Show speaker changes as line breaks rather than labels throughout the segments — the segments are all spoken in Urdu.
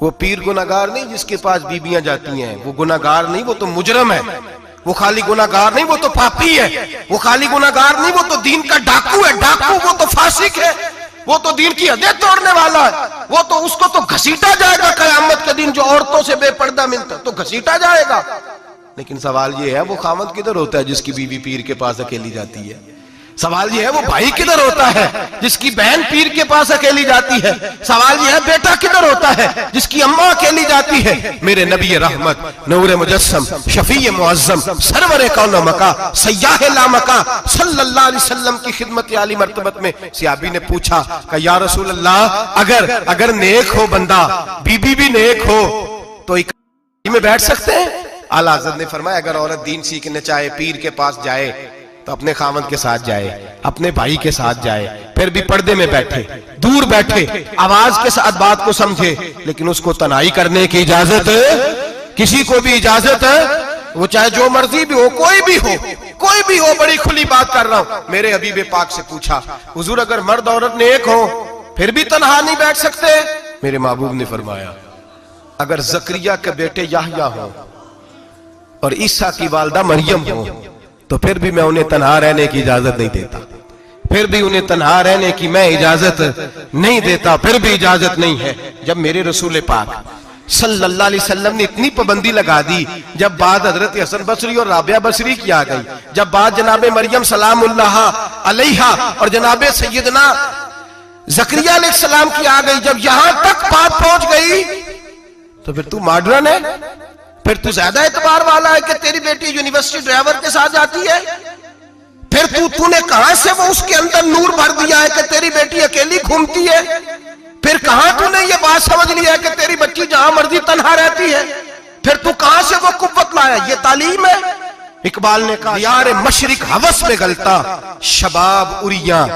وہ پیر گناہگار نہیں جس کے پاس بیویاں جاتی ہیں، وہ گناہگار نہیں، وہ تو مجرم ہے۔ وہ خالی گناہگار نہیں، وہ تو پاپی ہے۔ وہ خالی گناہگار نہیں، وہ تو دین کا ڈاکو ہے۔ ڈاکو وہ تو فاسق ہے، وہ تو دین کی حدیں توڑنے والا ہے۔ وہ تو اس کو تو گھسیٹا جائے گا قیامت کے دن، جو عورتوں سے بے پردہ ملتا تو گھسیٹا جائے گا۔ لیکن سوال یہ ہے وہ خامد کدھر ہوتا ہے جس کی بیوی پیر کے پاس اکیلی جاتی ہے؟ سوال یہ ہے وہ بھائی کدھر ہوتا ہے جس کی بہن پیر کے پاس اکیلی جاتی ہے؟ سوال یہ ہے بیٹا کدھر ہوتا ہے جس کی اماں اکیلی جاتی ہے؟ میرے نبی رحمت، نور مجسم، شفیع معظم، سرور کون و مکان، سیاح لامکان صلی اللہ علیہ وسلم کی خدمت عالی مرتبت میں صحابی نے پوچھا کہ یا رسول اللہ، اگر نیک ہو بندہ، بی بی بھی نیک ہو تو ایک میں بیٹھ سکتے ہیں؟ اعلیٰ حضرت نے فرمایا اگر عورت دین سیکھنے چاہے، پیر کے پاس جائے تو اپنے خاوند کے ساتھ جائے، اپنے بھائی کے ساتھ جائے، پھر بھی پردے میں بیٹھے، دور بیٹھے، آواز کے ساتھ بات کو سمجھے، لیکن اس کو تنہائی کرنے کی اجازت، کسی کو بھی اجازت، وہ چاہے جو مرضی بھی ہو، کوئی بھی ہو، بڑی کھلی بات کر رہا ہوں۔ میرے حبیب پاک سے پوچھا حضور اگر مرد عورت نیک ہو پھر بھی تنہا نہیں بیٹھ سکتے؟ میرے محبوب نے فرمایا اگر زکریا کے بیٹے یحییٰ ہوں اور عیسیٰ کی والدہ مریم ہو تو پھر بھی میں انہیں تنہا رہنے کی اجازت نہیں دیتا، پھر بھی انہیں تنہا رہنے کی میں اجازت نہیں دیتا، پھر بھی اجازت نہیں ہے۔ جب میرے رسول پاک صلی اللہ علیہ وسلم نے اتنی پابندی لگا دی، جب بات حضرت حسن بصری اور رابعہ بصری کی آ گئی، جب بات جناب مریم سلام اللہ علیہا اور جناب سیدنا زکریا علیہ السلام کی آ گئی، جب یہاں تک بات پہنچ گئی تو پھر تو ماڈرن ہے، پھر تو زیادہ اعتبار والا ہے کہ تیری بیٹی یونیورسٹی ڈرائیور کے ساتھ جاتی ہے، پھر تو نے کہاں سے وہ اس کے اندر نور بھر دیا ہے کہ تیری بیٹی اکیلی گھومتی ہے، پھر کہاں تو نے یہ بات سمجھ لیا ہے کہ تیری بچی جہاں مرضی تنہا رہتی ہے، پھر تو کہاں سے وہ قوت لایا؟ یہ تعلیم ہے؟ اقبال نے کہا یار مشرق ہوس میں گلتا، شباب اریاں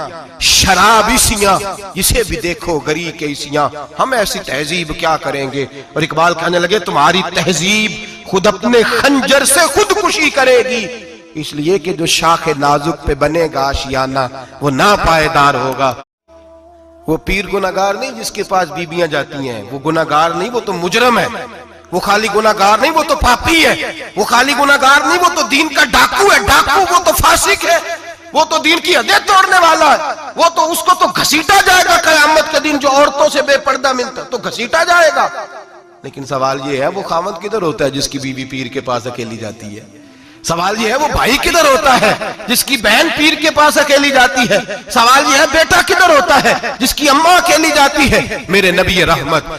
شراب عیسیاں، اسے بھی دیکھو گری کے عیسیاں، ہم ایسی تہذیب کیا کریں گے؟ اور اقبال کہنے لگے تمہاری تہذیب خود اپنے خنجر سے خودکشی کرے گی، اس لیے کہ جو شاخ نازک پہ بنے گا آشیانہ وہ ناپائیدار ہوگا۔ وہ پیر گناہگار نہیں جس کے پاس بیویاں جاتی ہیں، وہ گناہگار نہیں، وہ تو مجرم ہے۔ وہ خالی گناہگار نہیں، وہ تو پاپی ہے۔ وہ خالی گناہگار نہیں، وہ تو دین کا ڈاکو ہے۔ ڈاکو وہ تو فاسق ہے، وہ تو دین کی حدیں توڑنے والا ہے۔ وہ تو اس کو تو گھسیٹا جائے گا قیامت کے دن، جو عورتوں سے بے پردہ ملتا تو گھسیٹا جائے گا۔ لیکن سوال یہ ہے وہ خاوند کدھر ہوتا ہے جس کی بیوی پیر کے پاس اکیلی جاتی ہے؟ سوال یہ ہے وہ بھائی کدھر ہوتا ہے جس کی بہن پیر کے پاس اکیلی جاتی ہے؟ سوال یہ ہے بیٹا کدھر ہوتا ہے جس کی اماں اکیلی جاتی ہے؟ میرے نبی رحمت